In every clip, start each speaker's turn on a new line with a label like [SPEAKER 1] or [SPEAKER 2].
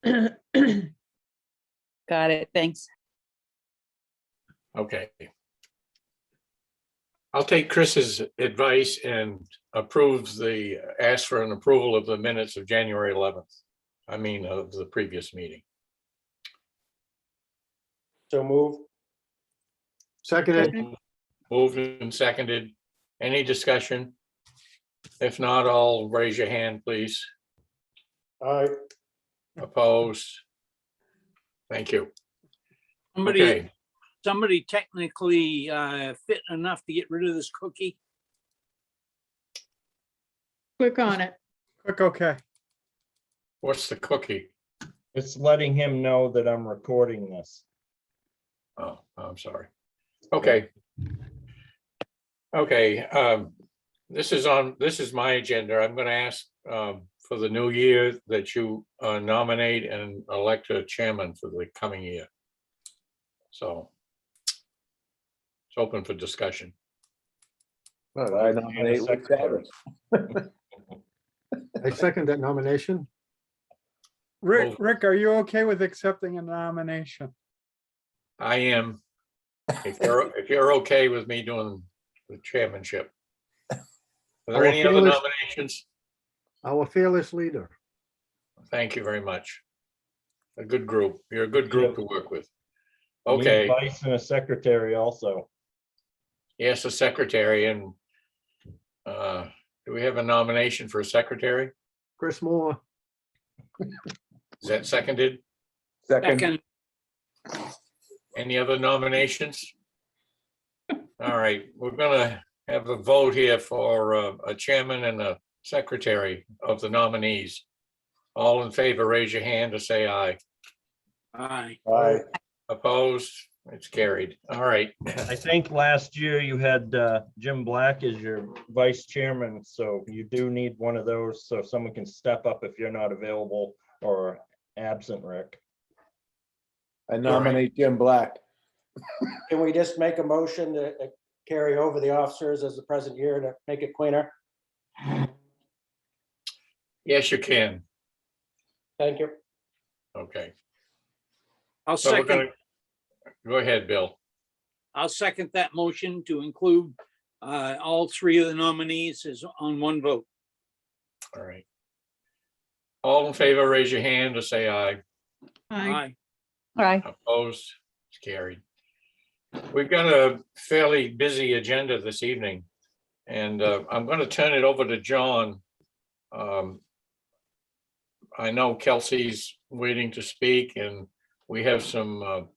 [SPEAKER 1] Got it. Thanks.
[SPEAKER 2] Okay. I'll take Chris's advice and ask for an approval of the minutes of January 11th. I mean, of the previous meeting.
[SPEAKER 3] So move.
[SPEAKER 4] Seconded.
[SPEAKER 2] Moved and seconded. Any discussion? If not, all raise your hand, please.
[SPEAKER 3] Aye.
[SPEAKER 2] Opposed? Thank you. Okay,
[SPEAKER 5] Somebody technically fit enough to get rid of this cookie.
[SPEAKER 1] Click on it.
[SPEAKER 4] Click OK.
[SPEAKER 2] what's the cookie?
[SPEAKER 3] It's letting him know that I'm recording this.
[SPEAKER 2] Oh, I'm sorry. Okay. Okay, this is my agenda. I'm gonna ask for the new year that you nominate and elect a chairman for the coming year. So it's open for discussion.
[SPEAKER 6] Well, I nominate Rick Savage.
[SPEAKER 4] I second that nomination.
[SPEAKER 2] Well-
[SPEAKER 7] Rick, are you okay with accepting a nomination?
[SPEAKER 2] I am, if you're okay with me doing the chairmanship. Are there any other nominations?
[SPEAKER 4] Our fearless leader.
[SPEAKER 2] Thank you very much. A good group. You're a good group to work with.
[SPEAKER 3] Need
[SPEAKER 2] Okay,
[SPEAKER 3] Vice and a secretary also.
[SPEAKER 2] yes, a secretary and do we have a nomination for a secretary?
[SPEAKER 4] Chris Moore.
[SPEAKER 2] Is that seconded?
[SPEAKER 6] Second,
[SPEAKER 5] Second,
[SPEAKER 2] Any other nominations? All right, we're gonna have a vote here for a chairman and a secretary of the nominees. All in favor, raise your hand or say aye.
[SPEAKER 5] aye.
[SPEAKER 3] Aye.
[SPEAKER 2] Opposed? It's carried. All right.
[SPEAKER 3] I think last year you had Jim Black as your vice chairman, so you do need one of those, so someone can step up if you're not available or absent, Rick.
[SPEAKER 6] I nominate Jim Black.
[SPEAKER 8] Can we just make a motion to carry over the officers as the present year to make it cleaner?
[SPEAKER 2] Yes, you can.
[SPEAKER 8] Thank you.
[SPEAKER 2] Okay.
[SPEAKER 5] I'll
[SPEAKER 2] So we're
[SPEAKER 5] second,
[SPEAKER 2] gonna, go ahead, Bill.
[SPEAKER 5] I'll second that motion to include all three of the nominees is on one vote.
[SPEAKER 2] All right. All in favor, raise your hand or say aye.
[SPEAKER 5] Aye.
[SPEAKER 1] Aye.
[SPEAKER 2] Opposed? It's carried. We've got a fairly busy agenda this evening, and I'm going to turn it over to John. I know Kelsey's waiting to speak, and we have some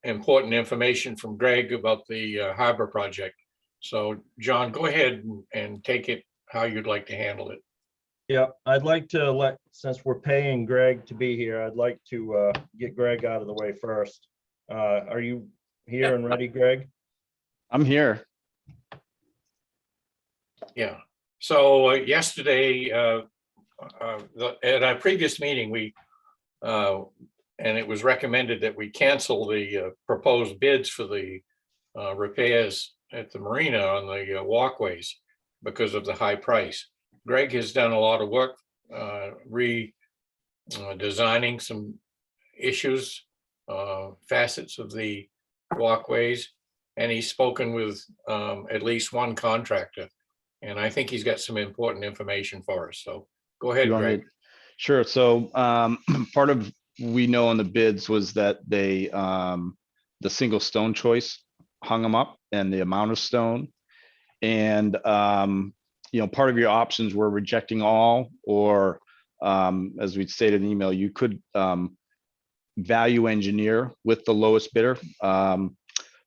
[SPEAKER 2] important information from Greg about the harbor project. So, John, go ahead and take it how you'd like to handle it.
[SPEAKER 3] Yeah, I'd like to since we're paying Greg to be here, I'd like to get Greg out of the way first. Are you here and ready, Greg?
[SPEAKER 9] I'm here.
[SPEAKER 2] Yeah. So yesterday, at our previous meeting, and it was recommended that we cancel the proposed bids for the repairs at the marina on the walkways because of the high price. Greg has done a lot of work redesigning some issues, facets of the walkways, and he's spoken with at least one contractor. And I think he's got some important information for us. So go ahead,
[SPEAKER 9] You want me-
[SPEAKER 2] Greg.
[SPEAKER 9] Sure. So part of we know on the bids was that they the single stone choice hung them up and the amount of stone. And part of your options were rejecting all, or as we stated in the email, you could value engineer with the lowest bidder.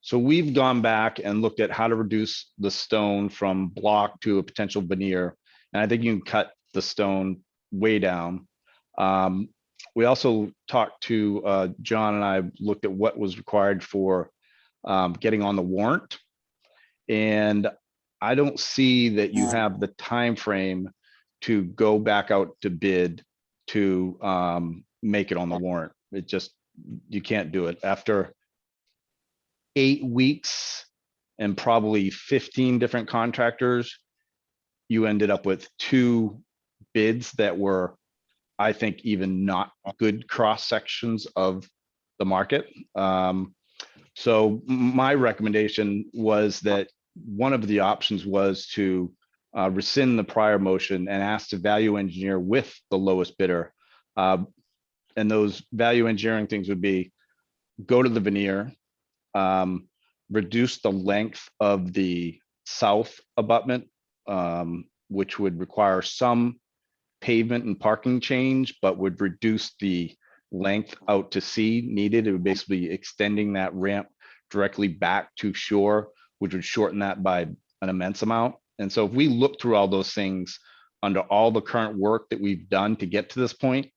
[SPEAKER 9] So we've gone back and looked at how to reduce the stone from block to a potential veneer. And I think you can cut the stone way down. We also talked to John, and I looked at what was required for getting on the warrant. And I don't see that you have the time frame to go back out to bid to make it on the warrant. It just, you can't do it. After 8 weeks and probably 15 different contractors, you ended up with 2 bids that were I think even not good cross sections of the market. So my recommendation was that one of the options was to rescind the prior motion and ask the value engineer with the lowest bidder. And those value engineering things would be go to the veneer, reduce the length of the south abutment, which would require some pavement and parking change, but would reduce the length out to sea needed. It would basically be extending that ramp directly back to shore, which would shorten that by an immense amount. And so if we look through all those things under all the current work that we've done to get to this point,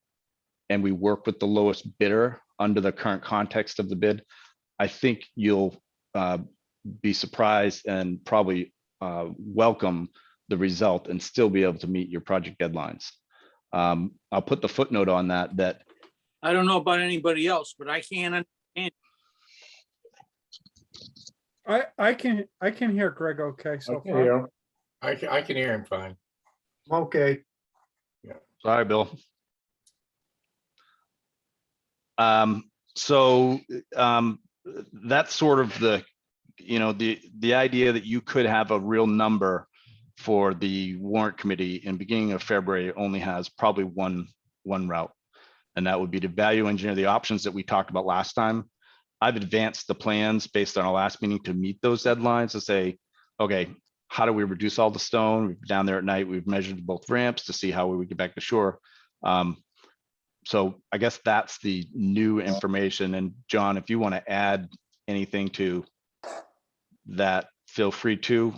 [SPEAKER 9] and we work with the lowest bidder under the current context of the bid, I think you'll be surprised and probably welcome the result and still be able to meet your project deadlines. I'll put the footnote on that, that
[SPEAKER 5] I don't know about anybody else, but I can't understand.
[SPEAKER 7] I can hear Greg okay so
[SPEAKER 6] Okay,
[SPEAKER 7] far.
[SPEAKER 6] yeah.
[SPEAKER 2] I can hear him fine.
[SPEAKER 4] Okay,
[SPEAKER 9] sorry, Bill. So that's sort of the, the idea that you could have a real number for the warrant committee in beginning of February only has probably one route. And that would be to value engineer the options that we talked about last time. I've advanced the plans based on our last meeting to meet those deadlines to say, okay, how do we reduce all the stone? We've been down there at night. We've measured both ramps to see how we would get back to shore. So I guess that's the new information. And John, if you want to add anything to that, feel free to.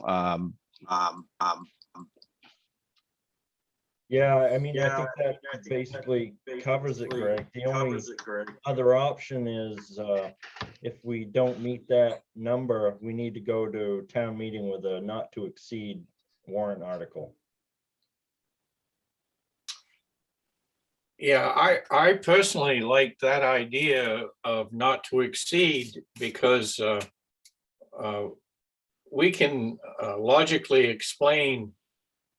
[SPEAKER 3] Yeah, I mean, I think that basically covers it, Greg. The only other option is if we don't meet that number, we need to go to town meeting with a not to exceed warrant article.
[SPEAKER 2] Yeah, I personally like that idea of not to exceed because we can logically explain,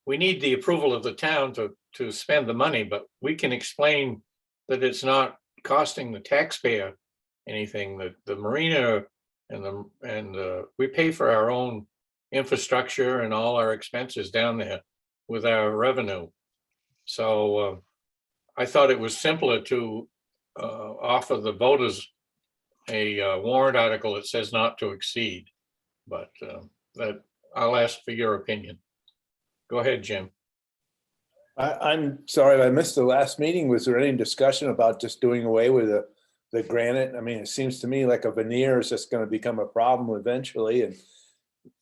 [SPEAKER 2] we need the approval of the town to spend the money, but we can explain that it's not costing the taxpayer anything, that the marina and we pay for our own infrastructure and all our expenses down there with our revenue. So I thought it was simpler to offer the voters a warrant article that says not to exceed, but that I'll ask for your opinion. Go ahead, Jim.
[SPEAKER 6] I'm sorry, I missed the last meeting. Was there any discussion about just doing away with the granite? I mean, it seems to me like a veneer is just going to become a problem eventually. And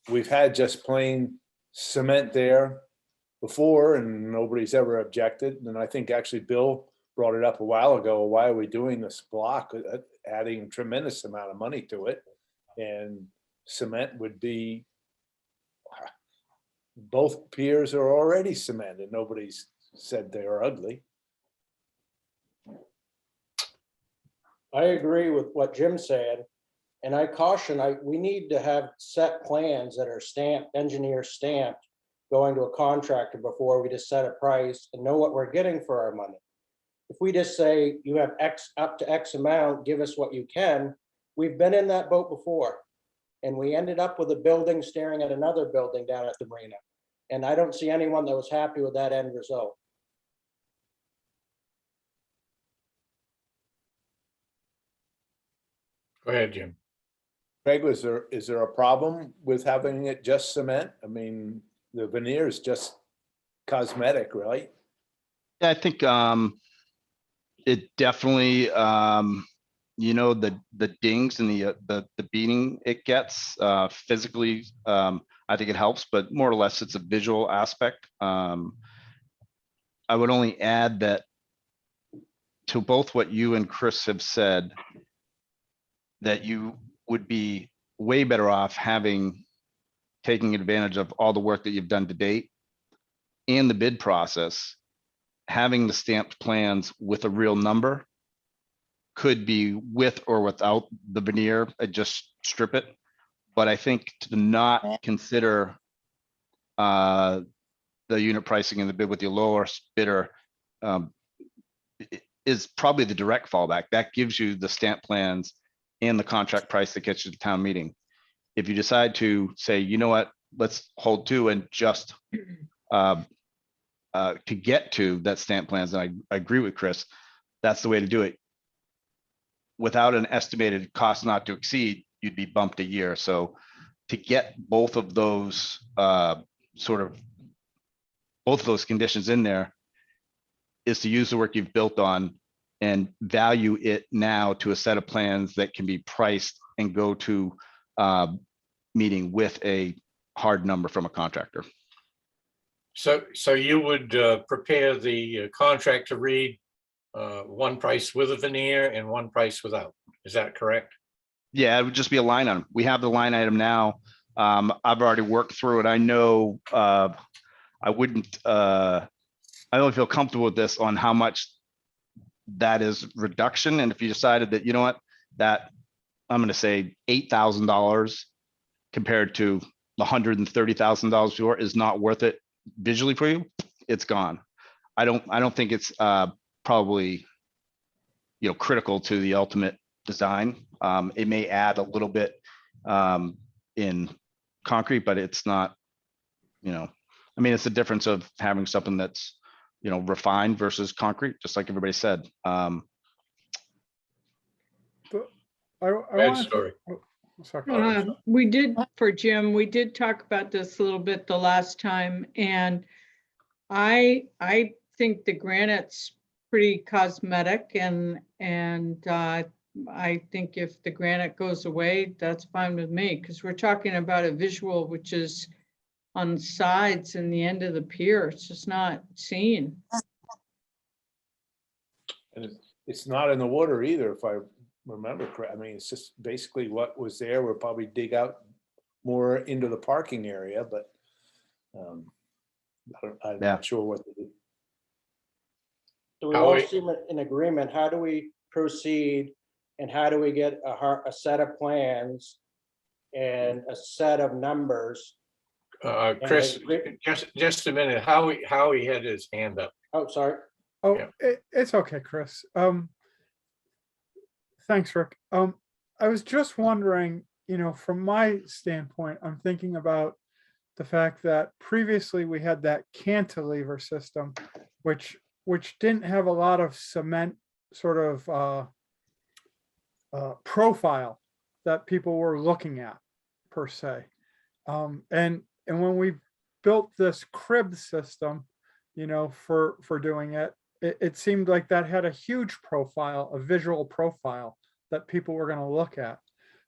[SPEAKER 6] we've had just plain cement there before and nobody's ever objected. And I think actually Bill brought it up a while ago. Why are we doing this block, adding a tremendous amount of money to it? And cement would be, both piers are already cemented. Nobody's said they're ugly.
[SPEAKER 8] I agree with what Jim said. And I caution, we need to have set plans that are stamped, engineer stamped, going to a contractor before we just set a price and know what we're getting for our money. If we just say you have X up to X amount, give us what you can, we've been in that boat before. And we ended up with a building staring at another building down at the marina. And I don't see anyone that was happy with that end result.
[SPEAKER 2] Go ahead, Jim.
[SPEAKER 6] Craig, is there a problem with having it just cement? I mean, the veneer is just cosmetic, right?
[SPEAKER 9] Yeah, I think it definitely, the dings and the beating it gets physically, I think it helps, but more or less it's a visual aspect. I would only add that to both what you and Chris have said, that you would be way better off taking advantage of all the work that you've done to date and the bid process, having the stamped plans with a real number, could be with or without the veneer, just strip it. But I think to not consider the unit pricing in the bid with the lower bidder is probably the direct fallback. That gives you the stamp plans and the contract price that gets you to town meeting. If you decide to say, you know what, let's hold to and just to get to that stamp plans, and I agree with Chris, that's the way to do it. Without an estimated cost not to exceed, you'd be bumped a year. So to get both of those both of those conditions in there is to use the work you've built on and value it now to a set of plans that can be priced and go to meeting with a hard number from a contractor.
[SPEAKER 2] So you would prepare the contract to read one price with a veneer and one price without. Is that correct?
[SPEAKER 9] Yeah, it would just be a line item. We have the line item now. I've already worked through it. I know I don't feel comfortable with this on how much that is reduction. And if you decided that, you know what, that I'm going to say $8,000 compared to the $130,000 before is not worth it visually for you, it's gone. I don't think it's probably, critical to the ultimate design. It may add a little bit in concrete, but it's not, it's the difference of having something that's, refined versus concrete, just like everybody said.
[SPEAKER 7] I
[SPEAKER 2] Bad
[SPEAKER 7] wanted to-
[SPEAKER 2] story.
[SPEAKER 7] oh, sorry.
[SPEAKER 1] We did, for Jim, we did talk about this a little bit the last time, and I think the granite's pretty cosmetic, and I think if the granite goes away, that's fine with me, because we're talking about a visual which is on sides and the end of the pier. It's just not seen.
[SPEAKER 6] And it's not in the water either, if I remember correct. I mean, it's just basically what was there. We'll probably dig out more into the parking area, but I'm
[SPEAKER 9] Yeah.
[SPEAKER 6] not sure what to do.
[SPEAKER 8] Do we
[SPEAKER 2] How
[SPEAKER 8] all
[SPEAKER 2] we-
[SPEAKER 8] seem in agreement? How do we proceed? And how do we get a set of plans and a set of numbers?
[SPEAKER 2] Chris,
[SPEAKER 8] agree-
[SPEAKER 2] just a minute. Howie had his hand up.
[SPEAKER 8] Oh, sorry.
[SPEAKER 7] Oh,
[SPEAKER 2] Yeah.
[SPEAKER 7] it's okay, Chris. Thanks, Rick. I was just wondering, from my standpoint, I'm thinking about the fact that previously we had that cantilever system, which didn't have a lot of cement sort of profile that people were looking at per se. And when we built this crib system, for doing it, it seemed like that had a huge profile, a visual profile that people were going to look at.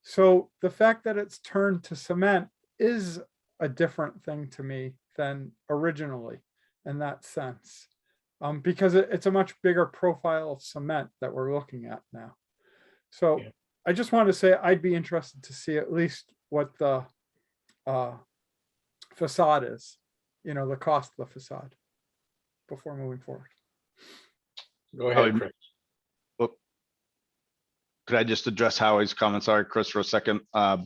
[SPEAKER 7] So the fact that it's turned to cement is a different thing to me than originally in that sense, because it's a much bigger profile of cement that we're looking at now. So
[SPEAKER 2] Yeah.
[SPEAKER 7] I just wanted to say I'd be interested to see at least what the facade is, the cost of the facade before moving forward.
[SPEAKER 2] Go ahead,
[SPEAKER 9] Howie,
[SPEAKER 2] Chris.
[SPEAKER 9] Could I just address Howie's comment? Sorry, Chris, for a second.
[SPEAKER 2] Yeah.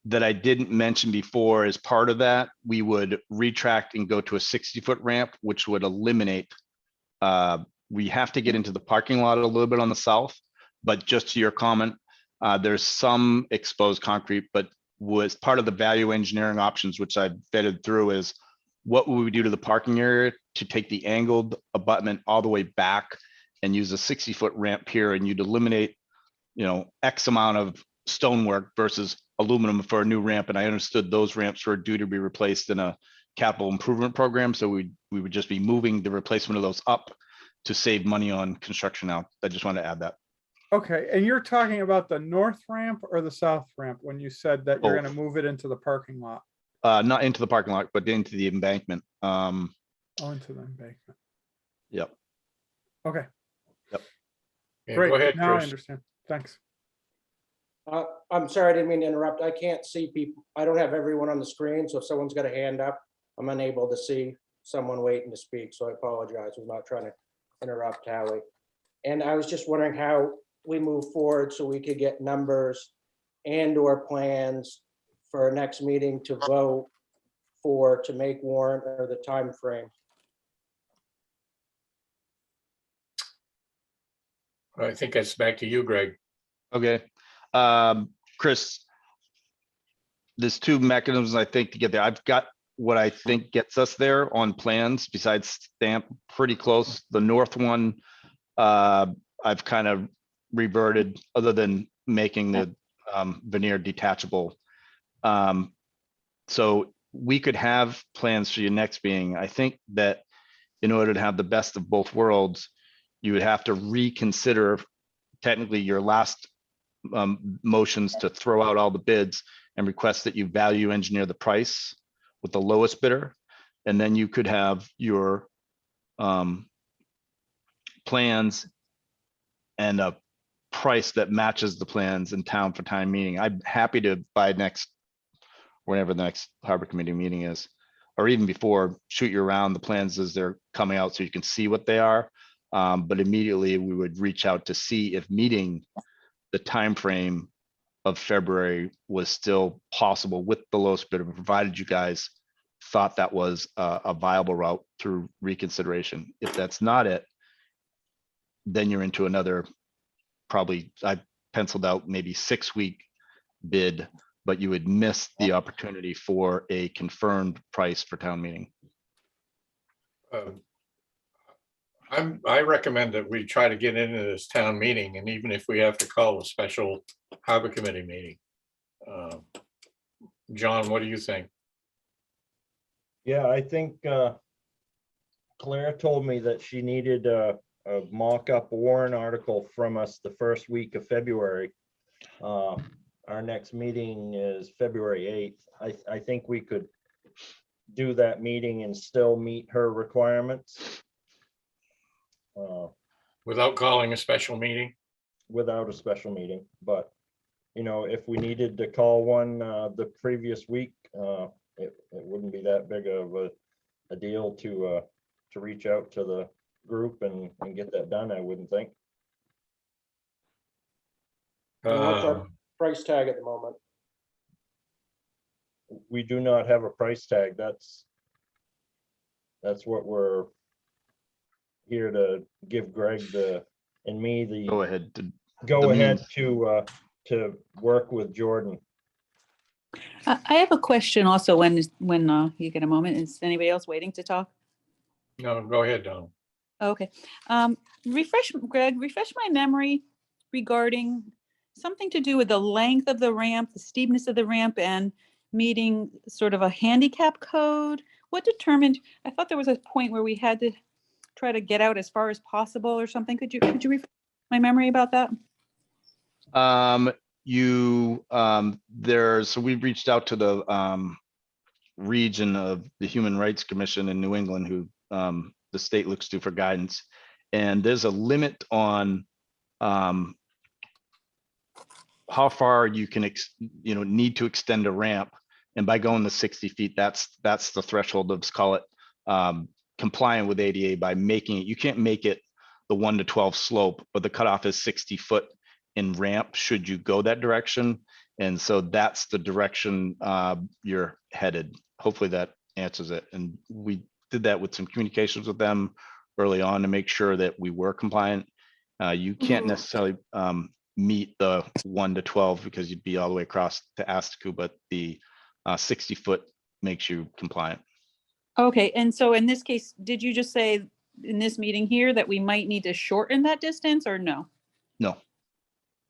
[SPEAKER 9] That I didn't mention before, as part of that, we would retract and go to a 60-foot ramp, which would eliminate, we have to get into the parking lot a little bit on the south, but just to your comment, there's some exposed concrete, but was part of the value engineering options, which I've vetted through, is what would we do to the parking area to take the angled abutment all the way back and use a 60-foot ramp here, and you'd eliminate, X amount of stonework versus aluminum for a new ramp. And I understood those ramps were due to be replaced in a capital improvement program. So we would just be moving the replacement of those up to save money on construction now. I just wanted to add that.
[SPEAKER 7] Okay, and you're talking about the north ramp or the south ramp when you said that you're
[SPEAKER 9] Both.
[SPEAKER 7] going to move it into the parking lot?
[SPEAKER 9] Not into the parking lot, but into the embankment.
[SPEAKER 7] Oh, into the embankment.
[SPEAKER 9] Yep.
[SPEAKER 7] Okay,
[SPEAKER 2] Yeah,
[SPEAKER 7] great.
[SPEAKER 2] Go ahead,
[SPEAKER 7] Now I
[SPEAKER 2] Chris.
[SPEAKER 7] understand. Thanks.
[SPEAKER 8] I'm sorry, I didn't mean to interrupt. I can't see people. I don't have everyone on the screen, so if someone's got a hand up, I'm unable to see someone waiting to speak, so I apologize. I was not trying to interrupt Howie. And I was just wondering how we move forward so we could get numbers and/or plans for our next meeting to vote for, to make warrant, or the time frame.
[SPEAKER 2] I think that's back to you, Greg.
[SPEAKER 9] Okay. Chris, there's two mechanisms I think to get there. I've got what I think gets us there on plans besides stamp pretty close. The north one, I've kind of reverted other than making the veneer detachable. So we could have plans for your next meeting. I think that in order to have the best of both worlds, you would have to reconsider technically your last motions to throw out all the bids and request that you value engineer the price with the lowest bidder. And then you could have your plans and a price that matches the plans in town for time meeting. I'm happy to whenever the next harbor committee meeting is, or even before, shoot you around the plans as they're coming out so you can see what they are. But immediately we would reach out to see if meeting the time frame of February was still possible with the lowest bidder, provided you guys thought that was a viable route through reconsideration. If that's not it, then you're into another, probably I penciled out maybe 6-week bid, but you would miss the opportunity for a confirmed price for town meeting.
[SPEAKER 2] I recommend that we try to get into this town meeting, and even if we have to call a special harbor committee meeting. John, what do you think?
[SPEAKER 3] Yeah, I think Claire told me that she needed a mock-up warrant article from us the first week of February. Our next meeting is February 8th. I think we could do that meeting and still meet her requirements.
[SPEAKER 2] Without calling a special meeting?
[SPEAKER 3] Without a special meeting, but if we needed to call one the previous week, it wouldn't be that big of a deal to reach out to the group and get that done, I wouldn't think.
[SPEAKER 8] What's our price tag at the moment?
[SPEAKER 3] We do not have a price tag. That's what we're here to give Greg and me the
[SPEAKER 9] Go ahead.
[SPEAKER 3] go
[SPEAKER 9] the
[SPEAKER 3] ahead
[SPEAKER 9] means.
[SPEAKER 3] to work with Jordan.
[SPEAKER 10] I have a question also when you get a moment. Is anybody else waiting to talk?
[SPEAKER 2] No, go ahead, Don.
[SPEAKER 10] Okay. Greg, refresh my memory regarding something to do with the length of the ramp, the steepness of the ramp, and meeting sort of a handicap code. What determined, I thought there was a point where we had to try to get out as far as possible or something. Could you refresh my memory about that?
[SPEAKER 9] So we've reached out to the region of the Human Rights Commission in New England, who the state looks to for guidance. And there's a limit on how far you can need to extend a ramp. And by going to 60 feet, that's the threshold of, let's call it compliant with ADA by making it. You can't make it the 1 to 12 slope, but the cutoff is 60 foot in ramp should you go that direction. And so that's the direction you're headed. Hopefully that answers it. And we did that with some communications with them early on to make sure that we were compliant. You can't necessarily meet the 1 to 12 because you'd be all the way across to Astiku, but the 60 foot makes you compliant.
[SPEAKER 10] Okay, and so in this case, did you just say in this meeting here that we might need to shorten that distance or no?
[SPEAKER 9] No.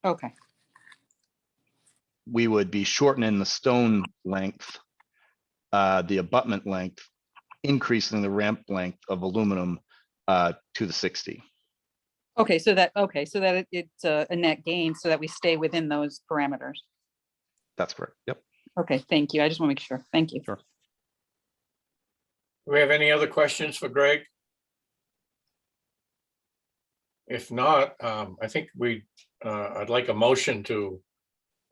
[SPEAKER 10] Okay.
[SPEAKER 9] We would be shortening the stone length, the abutment length, increasing the ramp length of aluminum to the 60.
[SPEAKER 10] Okay, so that it's a net gain so that we stay within those parameters.
[SPEAKER 9] That's correct. Yep.
[SPEAKER 10] Okay, thank you. I just want to make sure. Thank you.
[SPEAKER 9] Sure.
[SPEAKER 2] Do we have any other questions for Greg? If not, I think I'd like a motion to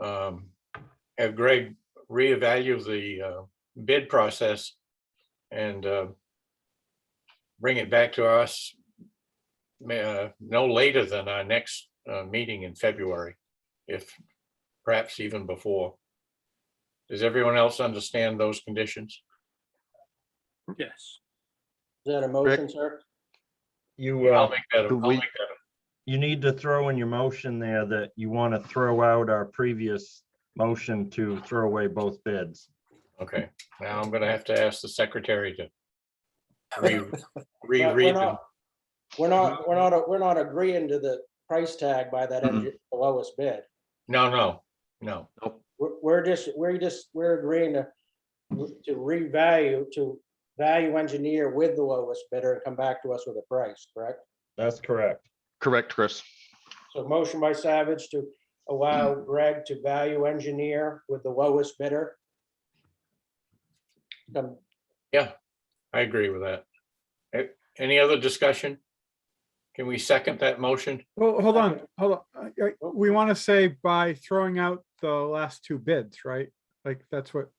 [SPEAKER 2] have Greg reevaluate the bid process and bring it back to us no later than our next meeting in February, if perhaps even before. Does everyone else understand those conditions?
[SPEAKER 5] Yes.
[SPEAKER 8] Is that a motion, sir?
[SPEAKER 3] You
[SPEAKER 2] I'll make that.
[SPEAKER 9] do
[SPEAKER 2] I'll
[SPEAKER 9] we-
[SPEAKER 2] make that
[SPEAKER 3] you need to throw in your motion there that you want to throw out our previous motion to throw away both bids.
[SPEAKER 2] Okay, now I'm gonna have to ask the secretary to
[SPEAKER 8] But
[SPEAKER 2] reread them.
[SPEAKER 8] We're not agreeing to the price tag by that the lowest bid.
[SPEAKER 2] No.
[SPEAKER 8] We're agreeing to value engineer with the lowest bidder and come back to us with a price, correct?
[SPEAKER 3] That's correct.
[SPEAKER 9] Correct, Chris.
[SPEAKER 8] So motion by Savage to allow Greg to value engineer with the lowest bidder.
[SPEAKER 2] I agree with that. Any other discussion? Can we second that motion?
[SPEAKER 7] Well, hold on. We want to say by throwing out the last two bids, right? Like that's what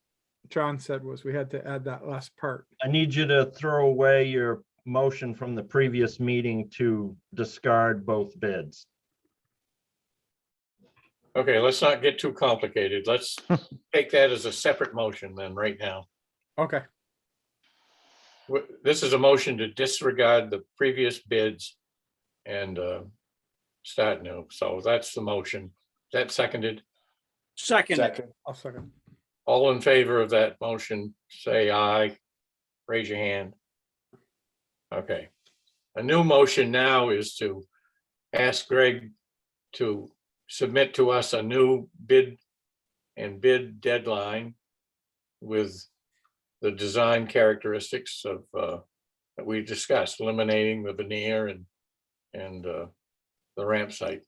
[SPEAKER 7] John said was we had to add that last part.
[SPEAKER 3] I need you to throw away your motion from the previous meeting to discard both bids.
[SPEAKER 2] Okay, let's not get too complicated. Let's take that as a separate motion then right now.
[SPEAKER 7] Okay,
[SPEAKER 2] This is a motion to disregard the previous bids and start new. So that's the motion. Is that seconded?
[SPEAKER 5] Second,
[SPEAKER 7] I'll second.
[SPEAKER 2] All in favor of that motion, say aye. Raise your hand. Okay. A new motion now is to ask Greg to submit to us a new bid and bid deadline with the design characteristics of that we discussed, eliminating the veneer and the ramp site.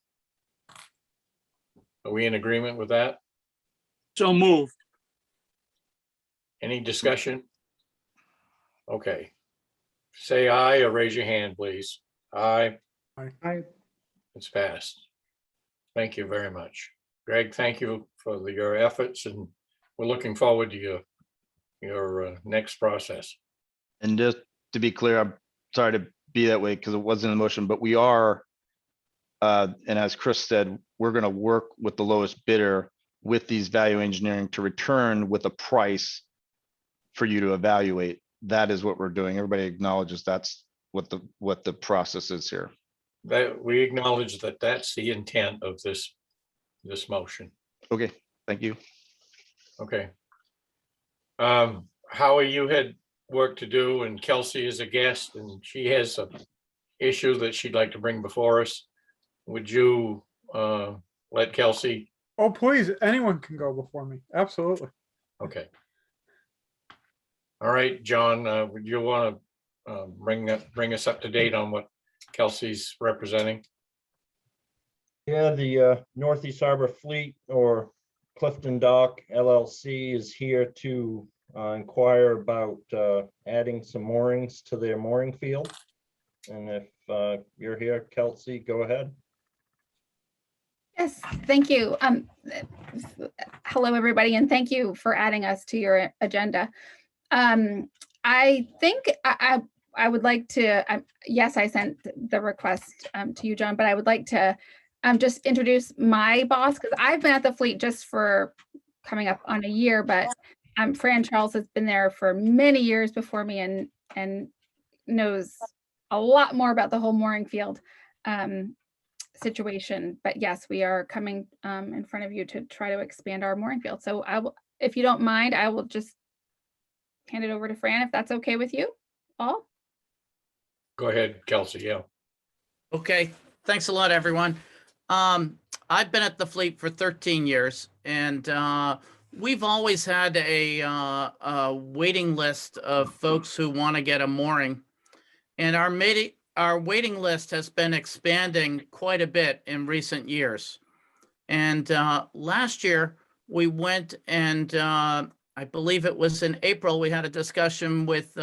[SPEAKER 2] Are we in agreement with that?
[SPEAKER 5] so moved.
[SPEAKER 2] Any discussion? Okay. Say aye or raise your hand, please. Aye.
[SPEAKER 1] I,
[SPEAKER 2] It's passed. Thank you very much. Greg, thank you for your efforts, and we're looking forward to your next process.
[SPEAKER 9] And just to be clear, I'm sorry to be that way because it wasn't in the motion, but we are, and as Chris said, we're going to work with the lowest bidder with these value engineering to return with a price for you to evaluate. That is what we're doing. Everybody acknowledges that's what the process is here.
[SPEAKER 2] That we acknowledge that that's the intent of this motion.
[SPEAKER 9] Okay, thank you.
[SPEAKER 2] Okay. Howie, you had work to do, and Kelsey is a guest, and she has an issue that she'd like to bring before us. Would you let Kelsey?
[SPEAKER 7] Oh, please, anyone can go before me. Absolutely.
[SPEAKER 2] Okay. All right, John, would you want to bring us up to date on what Kelsey's representing?
[SPEAKER 3] Yeah, the Northeast Harbor Fleet or Clifton Dock LLC is here to inquire about adding some moorings to their mooring field. And if you're here, Kelsey, go ahead.
[SPEAKER 11] Yes, thank you. Hello, everybody, and thank you for adding us to your agenda. I think I would like to, yes, I sent the request to you, John, but I would like to just introduce my boss, because I've been at the fleet just for coming up on a year, but Fran Charles has been there for many years before me and knows a lot more about the whole mooring field situation. But yes, we are coming in front of you to try to expand our mooring field. So I will, if you don't mind, I will just hand it over to Fran, if that's okay with you all.
[SPEAKER 2] Go ahead, Kelsey, yeah.
[SPEAKER 12] Okay, thanks a lot, everyone. I've been at the fleet for 13 years, and we've always had a waiting list of folks who want to get a mooring. And our waiting list has been expanding quite a bit in recent years. And last year, we went and I believe it was in April, we had a discussion with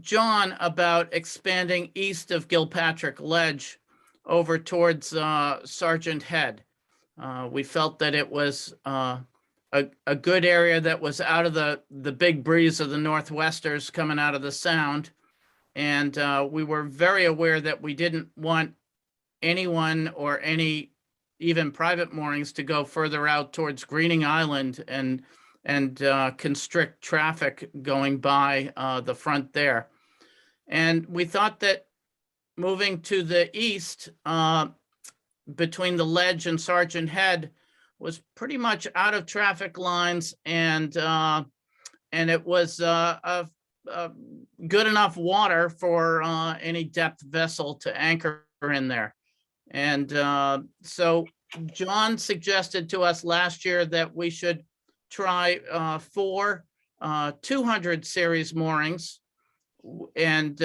[SPEAKER 12] John about expanding east of Gilpatrick Ledge over towards Sergeant Head. We felt that it was a good area that was out of the big breeze of the Northwesters coming out of the Sound. And we were very aware that we didn't want anyone or any even private moorings to go further out towards Greening Island and constrict traffic going by the front there. And we thought that moving to the east between the ledge and Sergeant Head was pretty much out of traffic lines, and it was a good enough water for any depth vessel to anchor in there. And so John suggested to us last year that we should try 4 200 series moorings and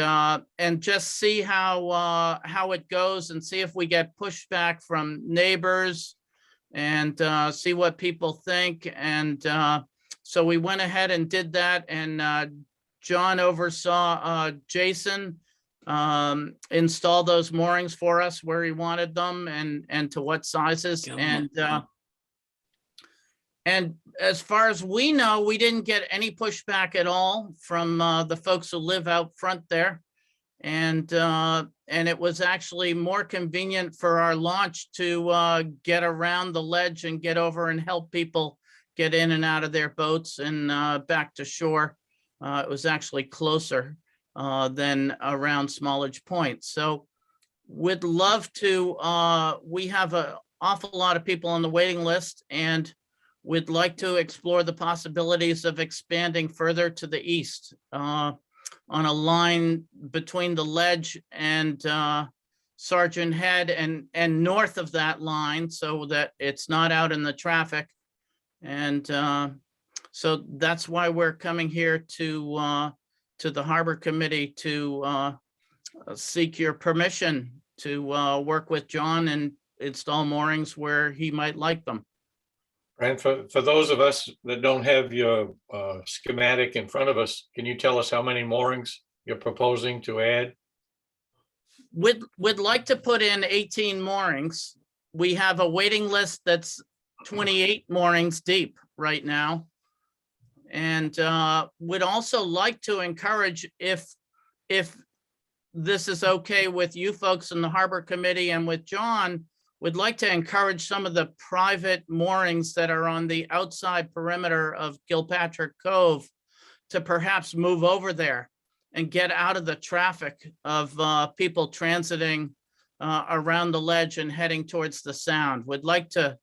[SPEAKER 12] just see how it goes, and see if we get pushback from neighbors, and see what people think. And so we went ahead and did that, and John oversaw Jason install those moorings for us where he wanted them, and to what sizes. And as far as we know, we didn't get any pushback at all from the folks who live out front there. And it was actually more convenient for our launch to get around the ledge and get over and help people get in and out of their boats and back to shore. It was actually closer than around Smallage Point. So we'd love to, we have an awful lot of people on the waiting list, and we'd like to explore the possibilities of expanding further to the east on a line between the ledge and Sergeant Head, and north of that line, so that it's not out in the traffic. And so that's why we're coming here to the Harbor Committee to seek your permission to work with John and install moorings where he might like them.
[SPEAKER 2] And for those of us that don't have your schematic in front of us, can you tell us how many moorings you're proposing to add?
[SPEAKER 12] We'd like to put in 18 moorings. We have a waiting list that's 28 moorings deep right now. And would also like to encourage, if this is okay with you folks in the Harbor Committee and with John, would like to encourage some of the private moorings that are on the outside perimeter of Gilpatrick Cove to perhaps move over there and get out of the traffic of people transiting around the ledge and heading towards the sound. Would like to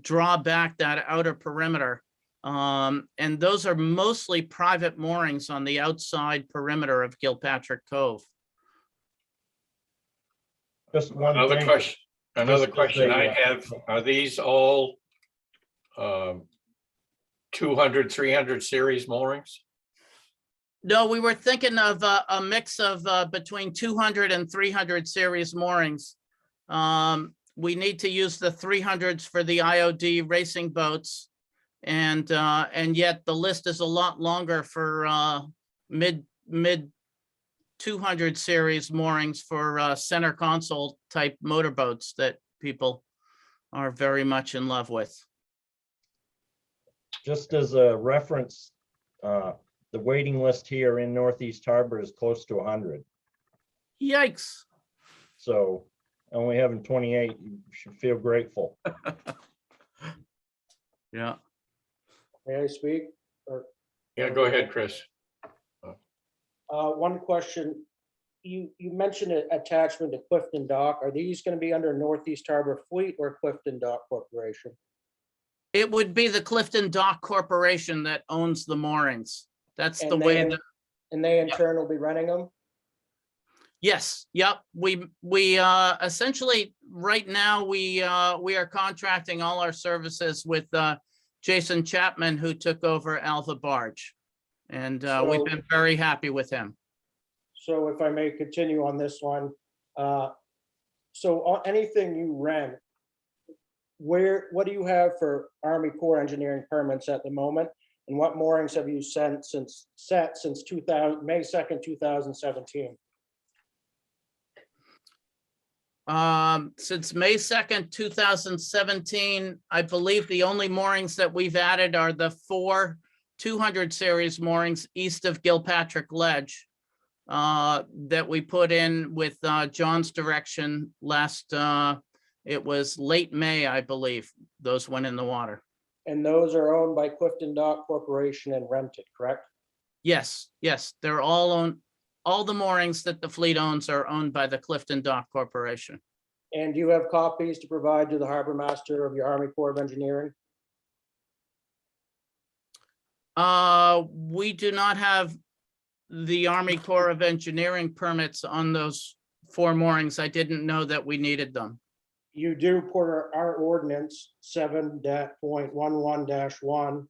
[SPEAKER 12] draw back that outer perimeter. And those are mostly private moorings on the outside perimeter of Gilpatrick Cove.
[SPEAKER 3] Just one
[SPEAKER 2] Another
[SPEAKER 3] thing.
[SPEAKER 2] question. Another
[SPEAKER 3] Just as
[SPEAKER 2] question
[SPEAKER 3] a,
[SPEAKER 2] I have, are these all 200, 300 series moorings?
[SPEAKER 12] No, we were thinking of a mix of between 200 and 300 series moorings. We need to use the 300s for the IOD racing boats. And yet the list is a lot longer for mid 200 series moorings for center console type motorboats that people are very much in love with.
[SPEAKER 3] Just as a reference, the waiting list here in Northeast Harbor is close to 100.
[SPEAKER 12] Yikes.
[SPEAKER 3] So only having 28, you should feel grateful.
[SPEAKER 12] Yeah.
[SPEAKER 8] May I speak?
[SPEAKER 2] Yeah, go ahead, Chris.
[SPEAKER 8] One question. You mentioned an attachment to Clifton Dock. Are these going to be under Northeast Harbor Fleet or Clifton Dock Corporation?
[SPEAKER 12] It would be the Clifton Dock Corporation that owns the moorings. That's the
[SPEAKER 8] And
[SPEAKER 12] way
[SPEAKER 8] they-
[SPEAKER 12] that,
[SPEAKER 8] And they in turn will be renting them?
[SPEAKER 12] yes, yep. We essentially, right now, we are contracting all our services with Jason Chapman, who took over Alva Barge. And we've
[SPEAKER 8] So-
[SPEAKER 12] been very happy with him.
[SPEAKER 8] So if I may continue on this one, so anything you rent, what do you have for Army Corps engineering permits at the moment? And what moorings have you set since May 2nd, 2017?
[SPEAKER 12] Since May 2nd, 2017, I believe the only moorings that we've added are the 4 200 series moorings east of Gilpatrick Ledge that we put in with John's direction last, it was late May, I believe, those went in the water.
[SPEAKER 8] And those are owned by Clifton Dock Corporation and rented, correct?
[SPEAKER 12] Yes, yes, they're all owned. All the moorings that the fleet owns are owned by the Clifton Dock Corporation.
[SPEAKER 8] And do you have copies to provide to the harbor master of your Army Corps of Engineering?
[SPEAKER 12] We do not have the Army Corps of Engineering permits on those 4 moorings. I didn't know that we needed them.
[SPEAKER 8] You do per our ordinance 7.11-1.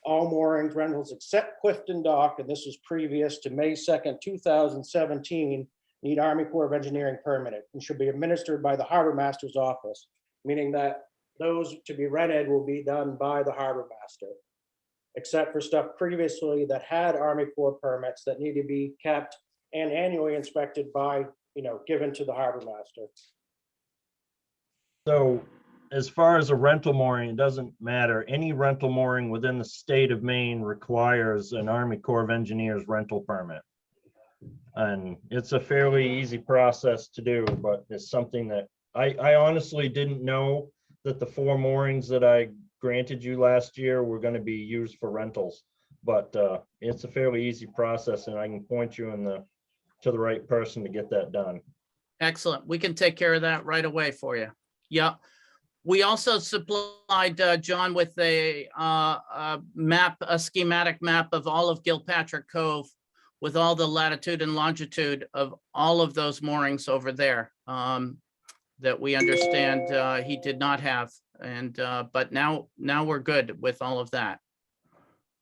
[SPEAKER 8] All moorings rentals except Clifton Dock, and this was previous to May 2nd, 2017, need Army Corps of Engineering permitted and should be administered by the harbor master's office, meaning that those to be rented will be done by the harbor master, except for stuff previously that had Army Corps permits that need to be kept and annually inspected by, given to the harbor master.
[SPEAKER 3] So as far as a rental mooring, it doesn't matter. Any rental mooring within the state of Maine requires an Army Corps of Engineers rental permit. And it's a fairly easy process to do, but it's something that I honestly didn't know that the 4 moorings that I granted you last year were going to be used for rentals. But it's a fairly easy process, and I can point you to the right person to get that done.
[SPEAKER 12] Excellent. We can take care of that right away for you. Yeah. We also supplied John with a schematic map of all of Gilpatrick Cove with all the latitude and longitude of all of those moorings over there that we understand he did not have. And but now we're good with all of that.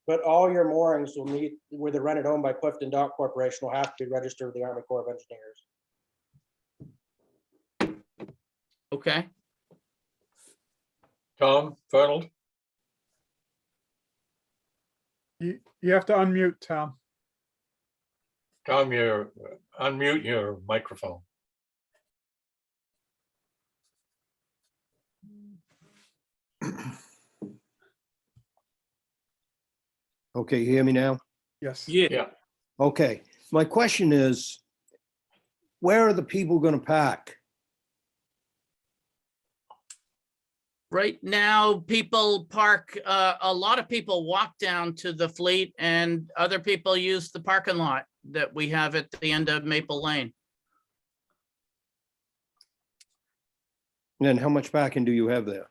[SPEAKER 8] But all your moorings will meet, where they're rented owned by Clifton Dock Corporation, will have to be registered with the Army Corps of Engineers.
[SPEAKER 12] Okay.
[SPEAKER 2] Tom Fernald,
[SPEAKER 7] You have to unmute, Tom.
[SPEAKER 2] Tom, unmute your microphone.
[SPEAKER 13] Okay, you hear me now?
[SPEAKER 7] Yes.
[SPEAKER 5] Yeah.
[SPEAKER 2] Yeah.
[SPEAKER 13] Okay, my question is, where are the people gonna park?
[SPEAKER 12] Right now, people park, a lot of people walk down to the fleet and other people use the parking lot that we have at the end of Maple Lane.
[SPEAKER 13] And how much parking do you have there?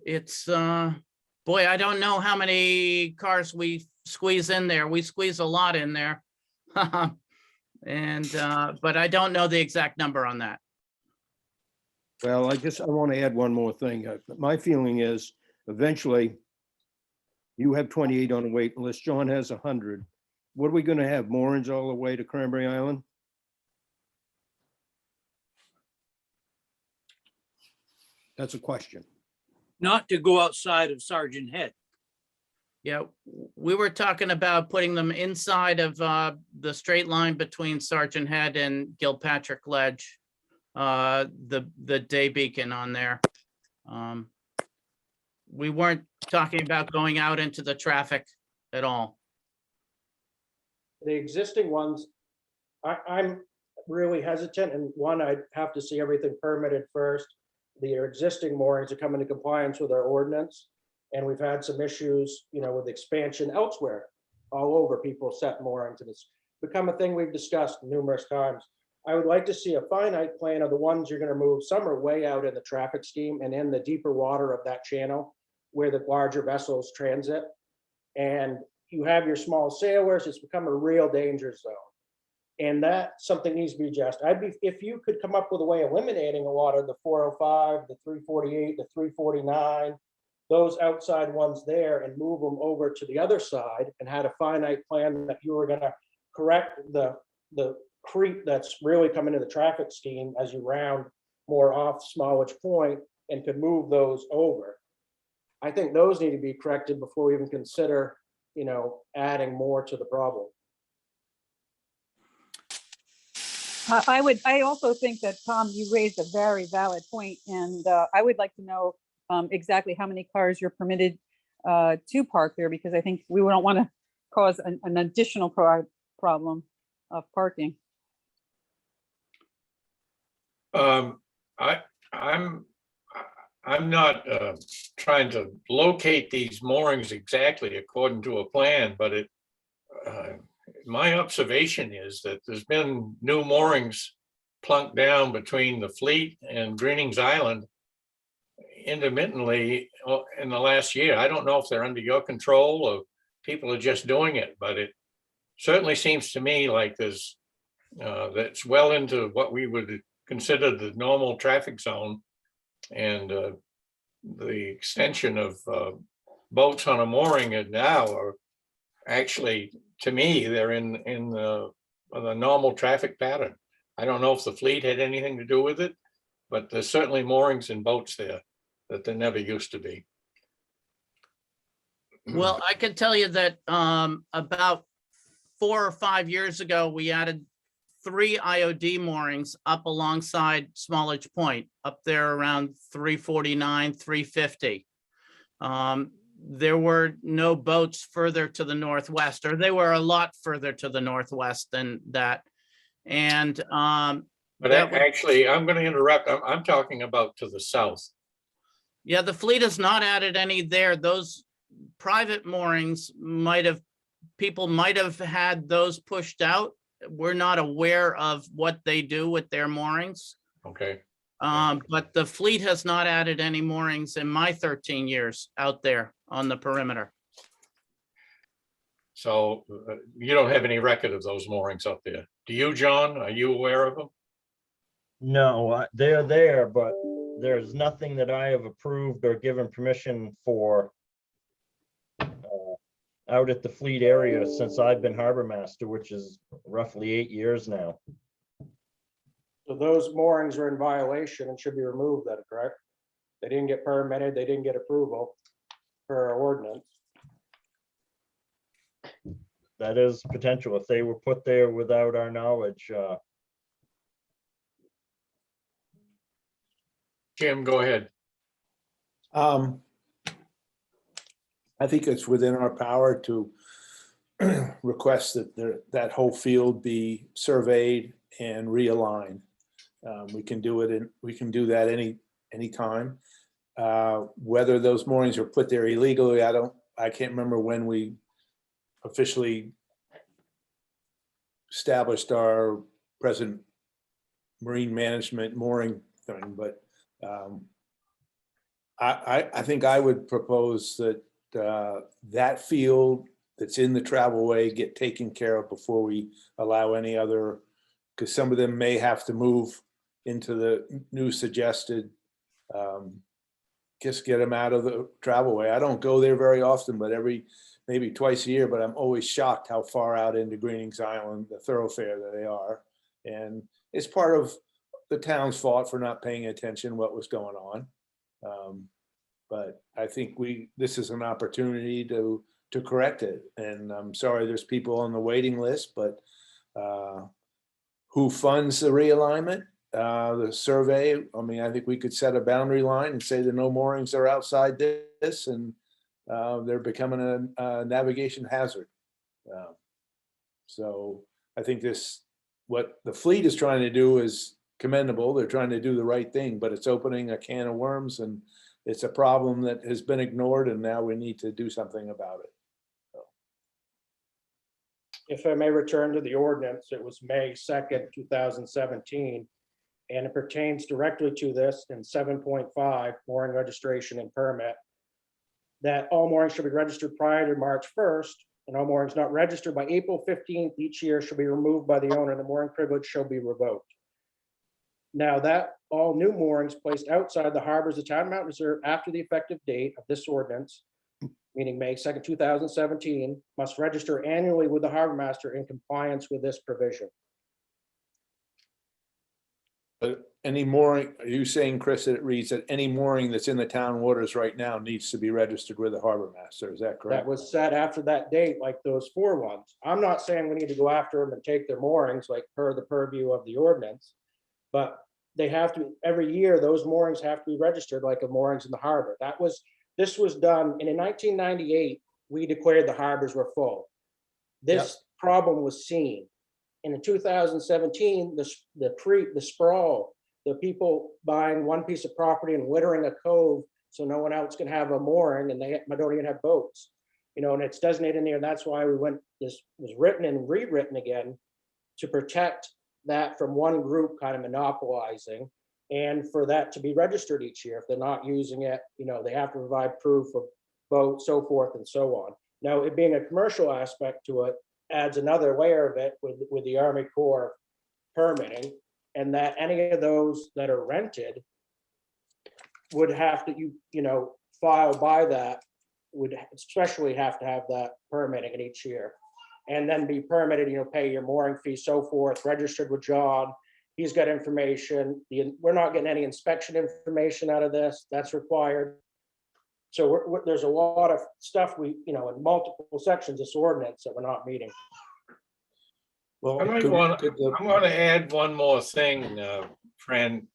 [SPEAKER 12] It's, boy, I don't know how many cars we squeeze in there. We squeeze a lot in there. And, but I don't know the exact number on that.
[SPEAKER 13] Well, I want to add one more thing. My feeling is eventually you have 28 on the wait list. John has 100. What are we going to have? Moorings all the way to Cranberry Island? That's a question.
[SPEAKER 5] Not to go outside of Sergeant Head.
[SPEAKER 12] Yeah, we were talking about putting them inside of the straight line between Sergeant Head and Gilpatrick Ledge. The day beacon on there. We weren't talking about going out into the traffic at all.
[SPEAKER 8] The existing ones, I'm really hesitant, and one, I'd have to see everything permitted first. The existing moorings are coming into compliance with our ordinance, and we've had some issues, with expansion elsewhere, all over. People set moorings, and it's become a thing we've discussed numerous times. I would like to see a finite plan of the ones you're going to move. Some are way out in the traffic scheme and in the deeper water of that channel where the larger vessels transit. And you have your small sailors, it's become a real danger zone. And that something needs to be addressed. If you could come up with a way of eliminating a lot of the 405, the 348, the 349, those outside ones there, and move them over to the other side, and had a finite plan that you were going to correct the creep that's really coming to the traffic scheme as you round more off Smallwich Point, and could move those over. I think those need to be corrected before we even consider, adding more to the problem.
[SPEAKER 10] I also think that, Tom, you raised a very valid point, and I would like to know exactly how many cars you're permitted to park there, because I think we don't want to cause an additional problem of parking.
[SPEAKER 2] I'm not trying to locate these moorings exactly according to a plan, but my observation is that there's been new moorings plunked down between the fleet and Greenings Island intermittently in the last year. I don't know if they're under your control or people are just doing it, but it certainly seems to me like there's that's well into what we would consider the normal traffic zone. And the extension of boats on a mooring and now are actually, to me, they're in the normal traffic pattern. I don't know if the fleet had anything to do with it, but there's certainly moorings and boats there that there never used to be.
[SPEAKER 12] Well, I can tell you that about 4 or 5 years ago, we added 3 IOD moorings up alongside Smallage Point, up there around 349, 350. There were no boats further to the northwest, or they were a lot further to the northwest than that. And
[SPEAKER 2] But actually, I'm going to interrupt. I'm talking about to the south.
[SPEAKER 12] yeah, the fleet has not added any there. Those private moorings people might have had those pushed out. We're not aware of what they do with their moorings.
[SPEAKER 2] Okay.
[SPEAKER 12] But the fleet has not added any moorings in my 13 years out there on the perimeter.
[SPEAKER 2] So you don't have any record of those moorings up there. Do you, John? Are you aware of them?
[SPEAKER 3] No, they're there, but there's nothing that I have approved or given permission for out at the fleet area since I've been harbor master, which is roughly 8 years now.
[SPEAKER 8] So those moorings are in violation and should be removed, that correct? They didn't get permitted, they didn't get approval per our ordinance.
[SPEAKER 3] That is potential if they were put there without our knowledge.
[SPEAKER 2] Jim, go ahead.
[SPEAKER 6] I think it's within our power to request that that whole field be surveyed and realigned. We can do it we can do that any time. Whether those moorings are put there illegally, I can't remember when we officially established our present marine management mooring thing, but I think I would propose that that field that's in the travelway get taken care of before we allow any other, because some of them may have to move into the new suggested, just get them out of the travelway. I don't go there very often, but maybe twice a year, but I'm always shocked how far out into Greenings Island, the thoroughfare that they are. And it's part of the town's fault for not paying attention what was going on. But I think this is an opportunity to correct it. And I'm sorry, there's people on the waiting list, but who funds the realignment, the survey? I mean, I think we could set a boundary line and say the no moorings are outside this, and they're becoming a navigation hazard. So I think what the fleet is trying to do is commendable. They're trying to do the right thing, but it's opening a can of worms, and it's a problem that has been ignored, and now we need to do something about it.
[SPEAKER 8] If I may return to the ordinance, it was May 2nd, 2017, and it pertains directly to this in 7.5, mooring registration and permit, that all moorings should be registered prior to March 1st, and all moorings not registered by April 15th each year shall be removed by the owner, and the mooring privilege shall be revoked. Now that all new moorings placed outside the harbors of Town Mountain Reserve after the effective date of this ordinance, meaning May 2nd, 2017, must register annually with the harbor master in compliance with this provision.
[SPEAKER 6] But any mooring, are you saying, Chris, that it reads that any mooring that's in the town waters right now needs to be registered with the harbor master? Is that correct?
[SPEAKER 8] That was set after that date, like those 4 ones. I'm not saying we need to go after them and take their moorings like per the purview of the ordinance, but they have to, every year, those moorings have to be registered like the moorings in the harbor. This was done, and in 1998, we declared the harbors were full. This problem was seen. And in 2017, the sprawl, the people buying one piece of property and littering a cove so no one else can have a mooring, and they don't even have boats, and it's designated in there. And that's why this was written and rewritten again to protect that from one group kind of monopolizing, and for that to be registered each year. If they're not using it, they have to provide proof of boat, so forth and so on. Now, it being a commercial aspect to it adds another layer of it with the Army Corps permitting, and that any of those that are rented would have to, file by that, would especially have to have that permitting in each year. And then be permitted, pay your mooring fee, so forth, registered with John. He's got information. We're not getting any inspection information out of this. That's required. So there's a lot of stuff in multiple sections of this ordinance that we're not meeting.
[SPEAKER 6] Well,
[SPEAKER 2] I might
[SPEAKER 6] could-
[SPEAKER 2] want,
[SPEAKER 6] could the-
[SPEAKER 2] I'm going to add one more thing, Fran.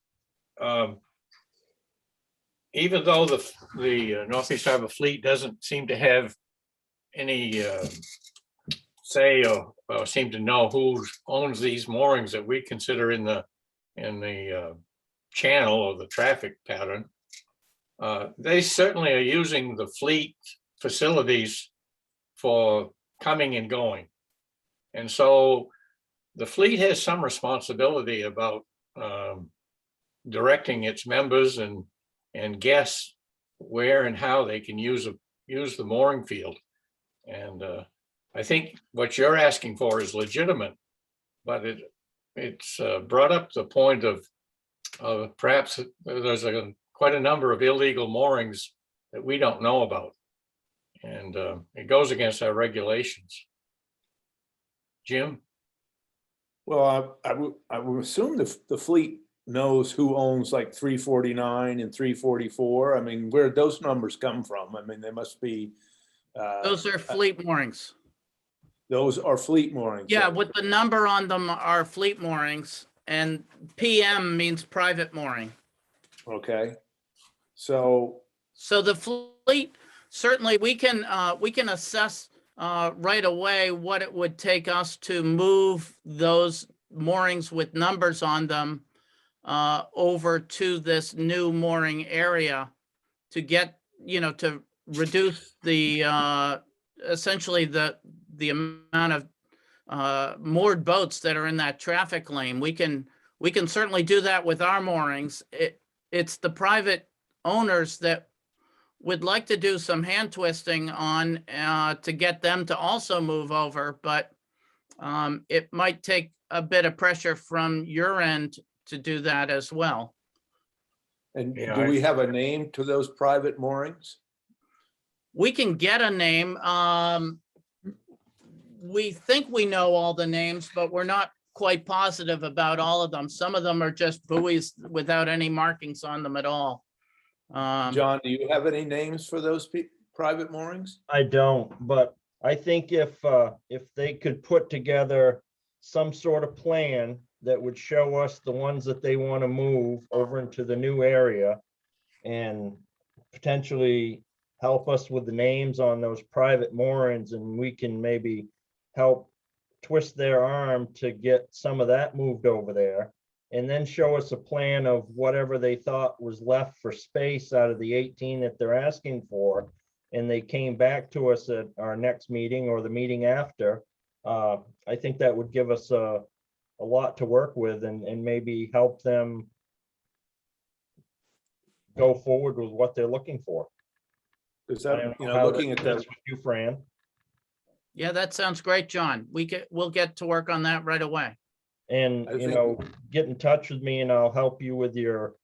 [SPEAKER 2] Even though the Northeast Harbor Fleet doesn't seem to have any say or seem to know who owns these moorings that we consider in the channel or the traffic pattern, they certainly are using the fleet facilities for coming and going. And so the fleet has some responsibility about directing its members and guests where and how they can use the mooring field. And I think what you're asking for is legitimate, but it's brought up the point of perhaps there's quite a number of illegal moorings that we don't know about. And it goes against our regulations. Jim?
[SPEAKER 6] Well, I would assume the fleet knows who owns like 349 and 344. I mean, where'd those numbers come from? I mean, they must be.
[SPEAKER 12] Those are fleet moorings.
[SPEAKER 6] Those are fleet moorings.
[SPEAKER 12] Yeah, with the number on them are fleet moorings, and PM means private mooring.
[SPEAKER 6] Okay. So
[SPEAKER 12] the fleet, certainly we can assess right away what it would take us to move those moorings with numbers on them over to this new mooring area to get, to reduce the essentially the amount of moored boats that are in that traffic lane. We can certainly do that with our moorings. It's the private owners that would like to do some hand twisting on to get them to also move over, but it might take a bit of pressure from your end to do that as well.
[SPEAKER 6] And
[SPEAKER 2] Yeah,
[SPEAKER 6] do we have a name to those private moorings?
[SPEAKER 12] We can get a name. We think we know all the names, but we're not quite positive about all of them. Some of them are just buoys without any markings on them at all.
[SPEAKER 6] John, do you have any names for those private moorings?
[SPEAKER 3] I don't, but I think if they could put together some sort of plan that would show us the ones that they want to move over into the new area and potentially help us with the names on those private moorings, and we can maybe help twist their arm to get some of that moved over there, and then show us a plan of whatever they thought was left for space out of the 18 that they're asking for. And they came back to us at our next meeting or the meeting after. I think that would give us a lot to work with and maybe help them go forward with what they're looking for.
[SPEAKER 6] Because
[SPEAKER 3] I
[SPEAKER 6] that,
[SPEAKER 3] don't
[SPEAKER 6] you
[SPEAKER 3] know
[SPEAKER 6] know,
[SPEAKER 3] how
[SPEAKER 6] looking
[SPEAKER 3] that
[SPEAKER 6] at that,
[SPEAKER 3] fits with you, Fran.
[SPEAKER 12] Yeah, that sounds great, John. We'll get to work on that right away.
[SPEAKER 3] And,
[SPEAKER 6] I
[SPEAKER 3] you
[SPEAKER 6] think-
[SPEAKER 3] know, get in touch with me and I'll help you with your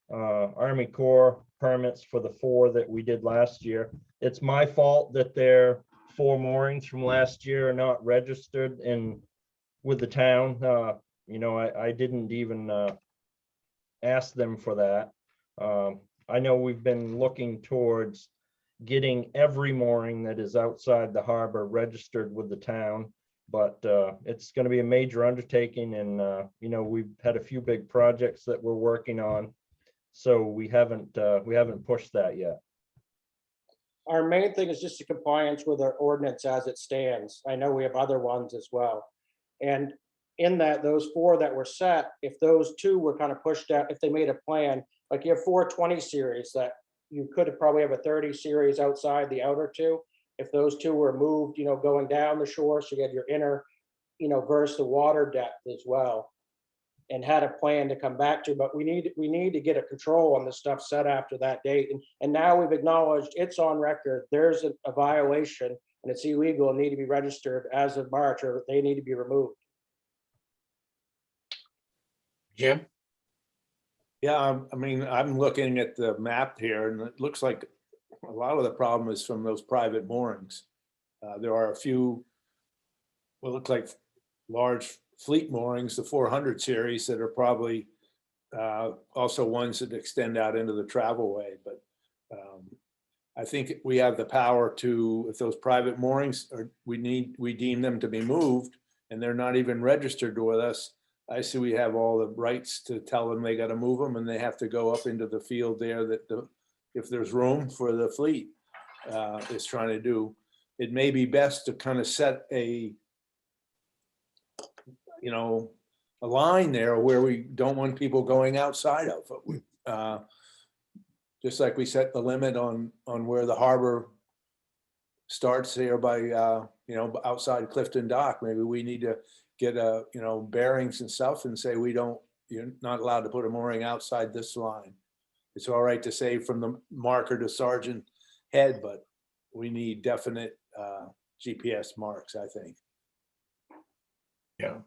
[SPEAKER 3] Army Corps permits for the 4 that we did last year. It's my fault that their 4 moorings from last year are not registered with the town. You know, I didn't even ask them for that. I know we've been looking towards getting every mooring that is outside the harbor registered with the town, but it's going to be a major undertaking, and you know, we've had a few big projects that we're working on, so we haven't pushed that yet.
[SPEAKER 8] Our main thing is just the compliance with our ordinance as it stands. I know we have other ones as well. And in that, those 4 that were set, if those 2 were kind of pushed out, if they made a plan, like you have 420 series that you could probably have a 30 series outside the outer 2. If those 2 were moved, you know, going down the shore, so you had your inner, you know, versus the water depth as well. and had a plan to come back to, but we need to get a control on the stuff set after that date. And now we've acknowledged it's on record. There's a violation and it's illegal and need to be registered as of March, or they need to be removed.
[SPEAKER 2] Jim?
[SPEAKER 6] Yeah, I mean, I'm looking at the map here and it looks like a lot of the problem is from those private moorings. There are a few, what look like large fleet moorings, the 400 series that are probably also ones that extend out into the travelway. But I think we have the power to, if those private moorings are, we deem them to be moved and they're not even registered with us. I see we have all the rights to tell them they got to move them and they have to go up into the field there that if there's room for the fleet is trying to do. It may be best to kind of set a line there where we don't want people going outside of. Just like we set the limit on where the harbor starts here by, outside Clifton Dock. Maybe we need to get bearings and stuff and say you're not allowed to put a mooring outside this line. It's all right to say from the marker to Sergeant Head, but we need definite GPS marks, I think.
[SPEAKER 2] Yeah.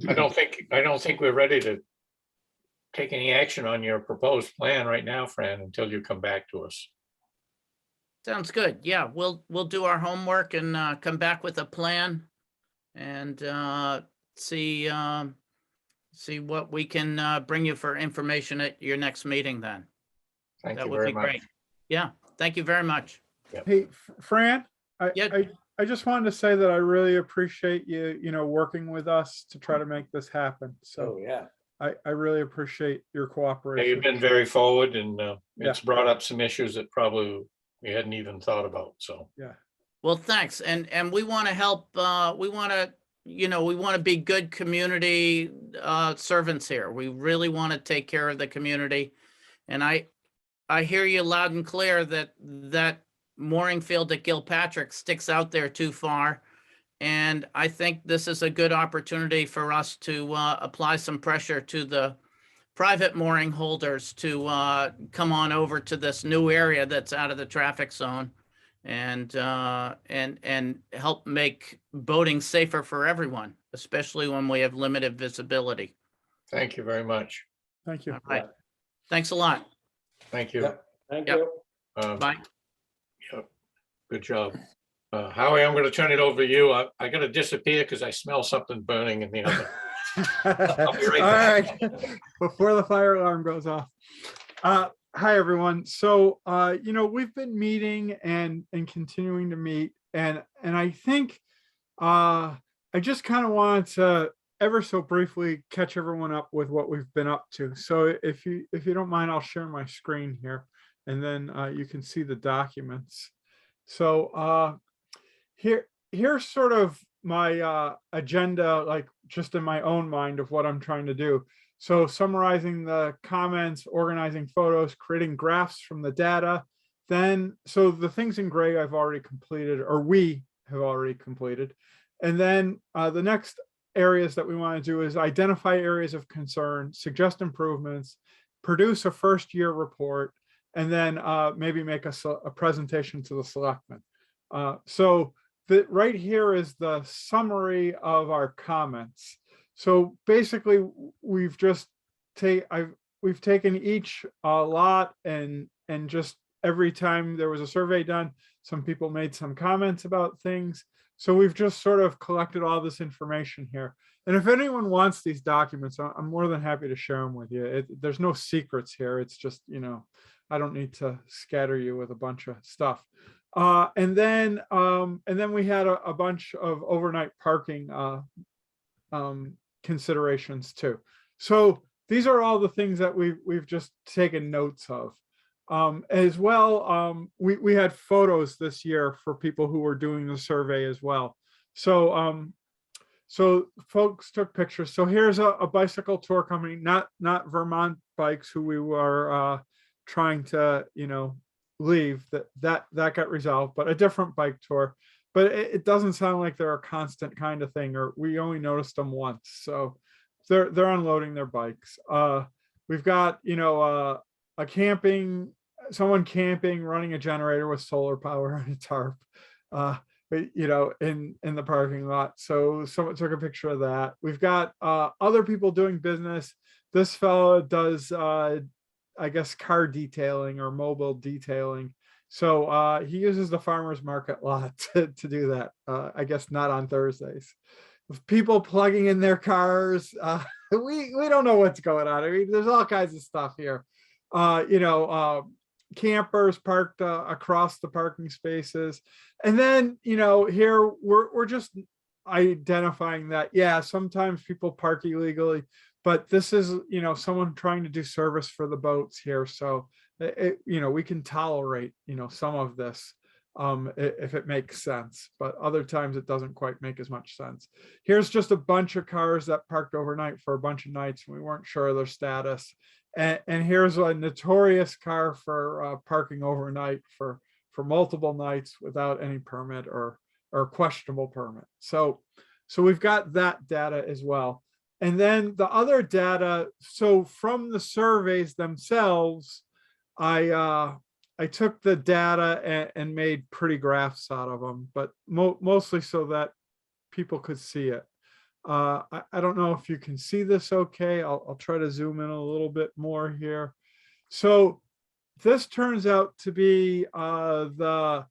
[SPEAKER 2] I don't think we're ready to take any action on your proposed plan right now, Fran, until you come back to us.
[SPEAKER 12] Sounds good. Yeah, we'll do our homework and come back with a plan and see what we can bring you for information at your next meeting then.
[SPEAKER 2] Thank
[SPEAKER 12] That
[SPEAKER 2] you
[SPEAKER 12] would
[SPEAKER 2] very
[SPEAKER 12] be
[SPEAKER 2] much.
[SPEAKER 12] great. Yeah, thank you very much.
[SPEAKER 7] Hey, Fran,
[SPEAKER 12] Yeah.
[SPEAKER 7] I just wanted to say that I really appreciate you, working with us to try to make this happen.
[SPEAKER 6] Oh,
[SPEAKER 7] So
[SPEAKER 6] yeah.
[SPEAKER 7] I really appreciate your
[SPEAKER 2] Yeah,
[SPEAKER 7] cooperation.
[SPEAKER 2] you've been very forward and
[SPEAKER 7] Yeah.
[SPEAKER 2] it's brought up some issues that probably we hadn't even thought about, so.
[SPEAKER 7] Yeah.
[SPEAKER 12] Well, thanks. And we want to help, we want to be good community servants here. We really want to take care of the community. And I hear you loud and clear that mooring field at Gilpatrick sticks out there too far. And I think this is a good opportunity for us to apply some pressure to the private mooring holders to come on over to this new area that's out of the traffic zone and help make boating safer for everyone, especially when we have limited visibility.
[SPEAKER 2] Thank you very much.
[SPEAKER 7] Thank you.
[SPEAKER 12] All right. Thanks a lot.
[SPEAKER 2] Thank you.
[SPEAKER 6] Yep.
[SPEAKER 8] Thank
[SPEAKER 12] Yep.
[SPEAKER 8] you.
[SPEAKER 12] Bye.
[SPEAKER 2] Yep. Good job. Howie, I'm going to turn it over to you. I got to disappear because I smell something burning in the oven.
[SPEAKER 7] All
[SPEAKER 2] be right back.
[SPEAKER 7] right, before the fire alarm goes off. Hi, everyone. So, we've been meeting and continuing to meet, and I think I just kind of wanted to ever so briefly catch everyone up with what we've been up to. So if you don't mind, I'll share my screen here, and then you can see the documents. So here's sort of my agenda, like just in my own mind of what I'm trying to do. So summarizing the comments, organizing photos, creating graphs from the data. Then, so the things in gray I've already completed, or we have already completed. And then the next areas that we want to do is identify areas of concern, suggest improvements, produce a first year report, and then maybe make a presentation to the selectmen. So right here is the summary of our comments. So basically, we've just we've taken each lot and just every time there was a survey done, some people made some comments about things. So we've just sort of collected all this information here. And if anyone wants these documents, I'm more than happy to share them with you. There's no secrets here. It's just, I don't need to scatter you with a bunch of stuff. And then we had a bunch of overnight parking considerations too. So these are all the things that we've just taken notes of. As well, we had photos this year for people who were doing the survey as well. So so folks took pictures. So here's a bicycle tour company, not Vermont Bikes, who we were trying to leave. That got resolved, but a different bike tour. but it doesn't sound like they're a constant kind of thing, or we only noticed them once. So they're unloading their bikes. We've got, a someone camping, running a generator with solar power and a tarp. In the parking lot. So someone took a picture of that. We've got other people doing business. This fellow does, I guess, car detailing or mobile detailing. So he uses the farmer's market lot to do that. I guess not on Thursdays. People plugging in their cars. We don't know what's going on. I mean, there's all kinds of stuff here. Campers parked across the parking spaces. And then, here we're just identifying that, yeah, sometimes people park illegally, but this is, someone trying to do service for the boats here. So, we can tolerate, some of this if it makes sense, but other times it doesn't quite make as much sense. Here's just a bunch of cars that parked overnight for a bunch of nights. We weren't sure of their status. And here's a notorious car for parking overnight for multiple nights without any permit or questionable permit. So we've got that data as well. And then the other data, so from the surveys themselves, I took the data and made pretty graphs out of them, but mostly so that people could see it. I don't know if you can see this okay. I'll try to zoom in a little bit more here. So this turns out to be the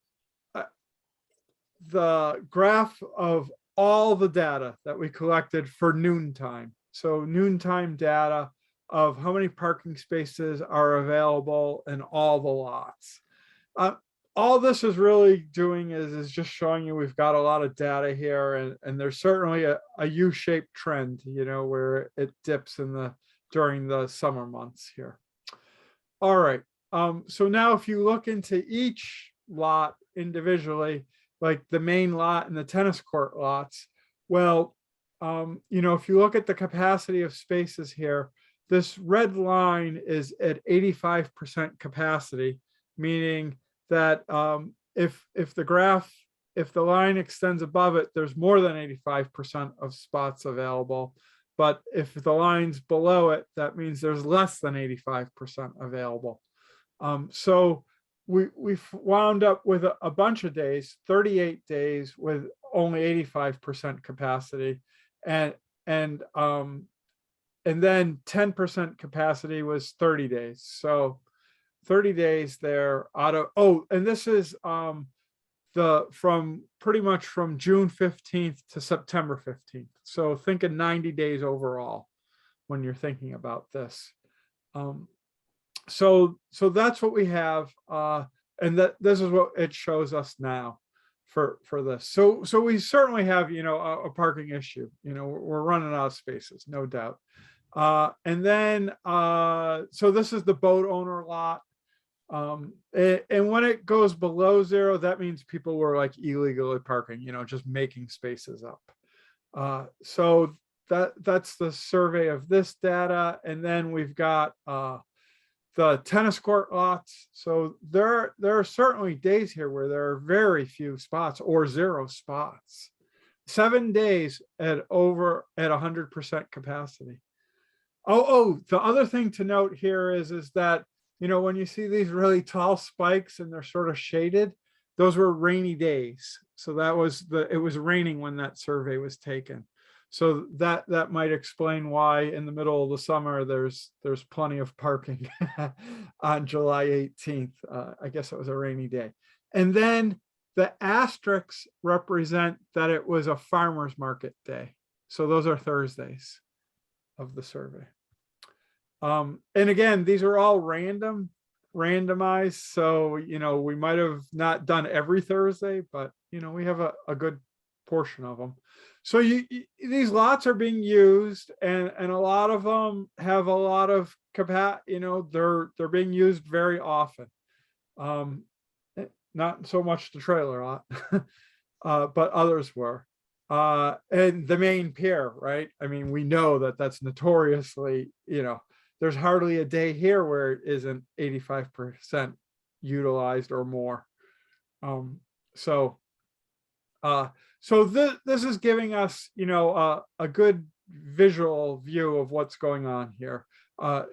[SPEAKER 7] graph of all the data that we collected for noontime. So noontime data of how many parking spaces are available in all the lots. All this is really doing is just showing you we've got a lot of data here, and there's certainly a U-shaped trend, where it dips during the summer months here. All right. So now if you look into each lot individually, like the main lot and the tennis court lots, well, if you look at the capacity of spaces here, this red line is at 85% capacity, meaning that if the line extends above it, there's more than 85% of spots available. But if the line's below it, that means there's less than 85% available. So we've wound up with a bunch of days, 38 days with only 85% capacity, and then 10% capacity was 30 days. So 30 days there out of, and this is pretty much from June 15th to September 15th. So think of 90 days overall when you're thinking about this. So that's what we have, and this is what it shows us now for this. So we certainly have, a parking issue. We're running out of spaces, no doubt. And then so this is the boat owner lot. And when it goes below zero, that means people were like illegally parking, just making spaces up. So that's the survey of this data. And then we've got the tennis court lots. So there are certainly days here where there are very few spots or 0 spots. 7 days at 100% capacity. The other thing to note here is that, when you see these really tall spikes and they're sort of shaded, those were rainy days. So it was raining when that survey was taken. So that might explain why in the middle of the summer, there's plenty of parking on July 18th. I guess it was a rainy day. And then the asterisks represent that it was a farmer's market day. So those are Thursdays of the survey. And again, these are all randomized. So, we might have not done every Thursday, but, we have a good portion of them. So these lots are being used, and a lot of them have a lot of capacity, they're being used very often. Not so much the trailer lot, but others were. And the main pier, right? I mean, we know that that's notoriously, there's hardly a day here where it isn't 85% utilized or more. So So this is giving us, you know, a good visual view of what's going on here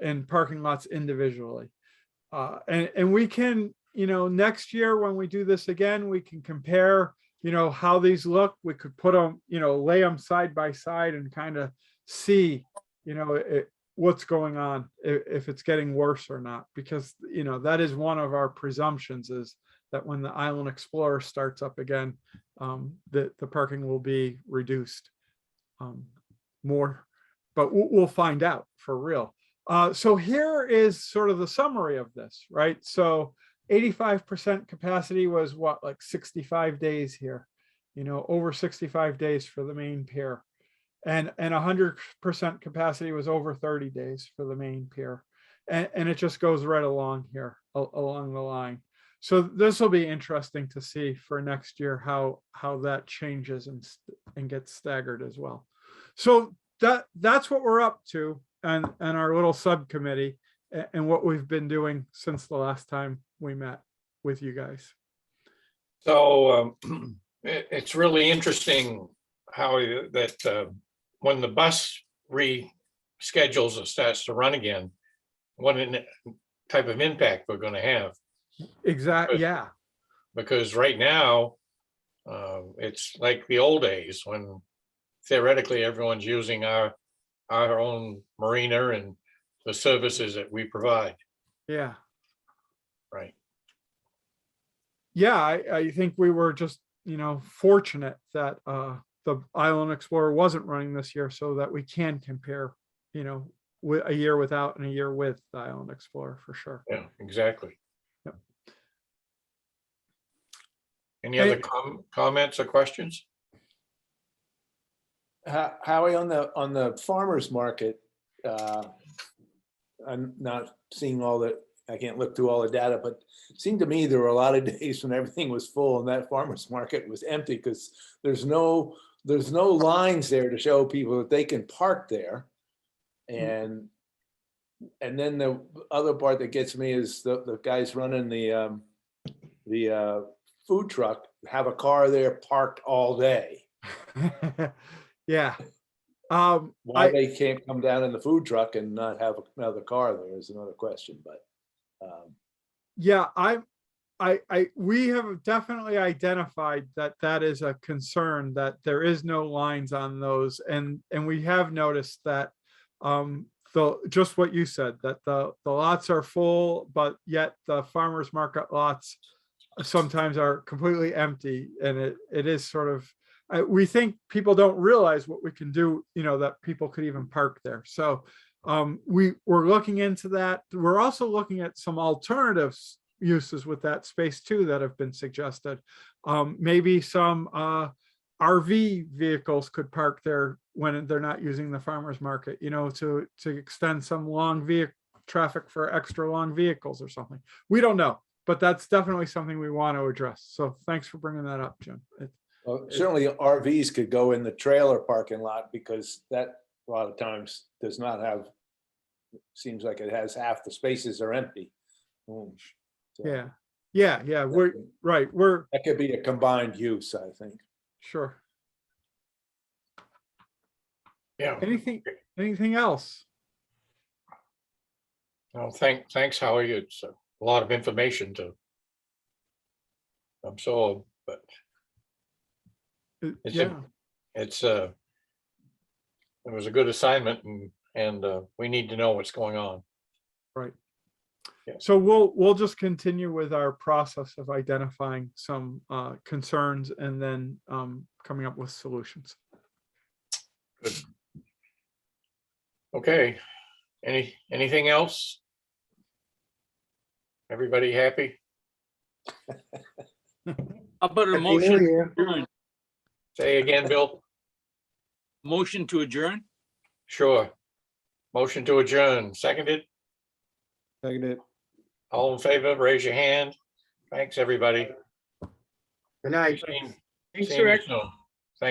[SPEAKER 7] in parking lots individually. And we can, you know, next year when we do this again, we can compare, you know, how these look. We could put them, you know, lay them side by side and kind of see, you know, what's going on, if it's getting worse or not, because, you know, that is one of our presumptions, is that when the Island Explorer starts up again, the parking will be reduced more, but we'll find out for real. So here is sort of the summary of this, right? So 85% capacity was what, like 65 days here, you know, over 65 days for the main pier. And 100% capacity was over 30 days for the main pier. And it just goes right along here, along the line. So this will be interesting to see for next year how that changes and gets staggered as well. So that's what we're up to, and our little subcommittee, and what we've been doing since the last time we met with you guys.
[SPEAKER 2] So it's really interesting how that when the bus reschedules or starts to run again, what type of impact we're going to have.
[SPEAKER 7] Exactly. Yeah.
[SPEAKER 2] Because right now, it's like the old days when theoretically everyone's using our own marina and the services that we provide.
[SPEAKER 7] Yeah.
[SPEAKER 2] Right.
[SPEAKER 7] Yeah, I think we were just, you know, fortunate that the Island Explorer wasn't running this year, so that we can compare, you know, with a year without and a year with the Island Explorer for sure.
[SPEAKER 2] Yeah, exactly.
[SPEAKER 7] Yep.
[SPEAKER 2] Any other comments or questions?
[SPEAKER 6] Howie, on the farmer's market, I'm not seeing all the, I can't look through all the data, but it seemed to me there were a lot of days when everything was full and that farmer's market was empty, because there's no lines there to show people that they can park there. And then the other part that gets me is the guys running the food truck have a car there parked all day.
[SPEAKER 7] Yeah.
[SPEAKER 6] Why they can't come down in the food truck and not have another car there is another question, but.
[SPEAKER 7] Yeah, we have definitely identified that is a concern, that there is no lines on those, and we have noticed that just what you said, that the lots are full, but yet the farmers market lots sometimes are completely empty, and it is sort of, we think people don't realize what we can do, you know, that people could even park there. So we're looking into that. We're also looking at some alternatives uses with that space too that have been suggested. Maybe some RV vehicles could park there when they're not using the farmers market, you know, to extend some long vehicle traffic for extra long vehicles or something. We don't know, but that's definitely something we want to address. So thanks for bringing that up, Jim.
[SPEAKER 6] Well, certainly RVs could go in the trailer parking lot, because that a lot of times does not have, seems like it has half the spaces are empty. So
[SPEAKER 7] Yeah. We're right.
[SPEAKER 6] That could be a combined use, I think.
[SPEAKER 7] Sure.
[SPEAKER 2] Yeah.
[SPEAKER 7] Anything else?
[SPEAKER 2] Well, thanks, Howie. It's a lot of information to absorb, but it was a good assignment, and we need to know what's going on.
[SPEAKER 7] Right.
[SPEAKER 2] Yeah.
[SPEAKER 7] So we'll just continue with our process of identifying some concerns and then coming up with solutions.
[SPEAKER 2] Good. Okay. Anything else? Everybody happy?
[SPEAKER 5] How about a
[SPEAKER 4] Happy New
[SPEAKER 5] motion?
[SPEAKER 4] Year.
[SPEAKER 5] to adjourn?
[SPEAKER 2] Say again, Bill?
[SPEAKER 5] Motion to adjourn?
[SPEAKER 2] Sure. Motion to adjourn, seconded?
[SPEAKER 13] Seconded.
[SPEAKER 2] All in favor, raise your hand. Thanks, everybody.
[SPEAKER 4] Good night.
[SPEAKER 2] See you
[SPEAKER 1] Thanks,
[SPEAKER 2] soon.
[SPEAKER 1] Rick.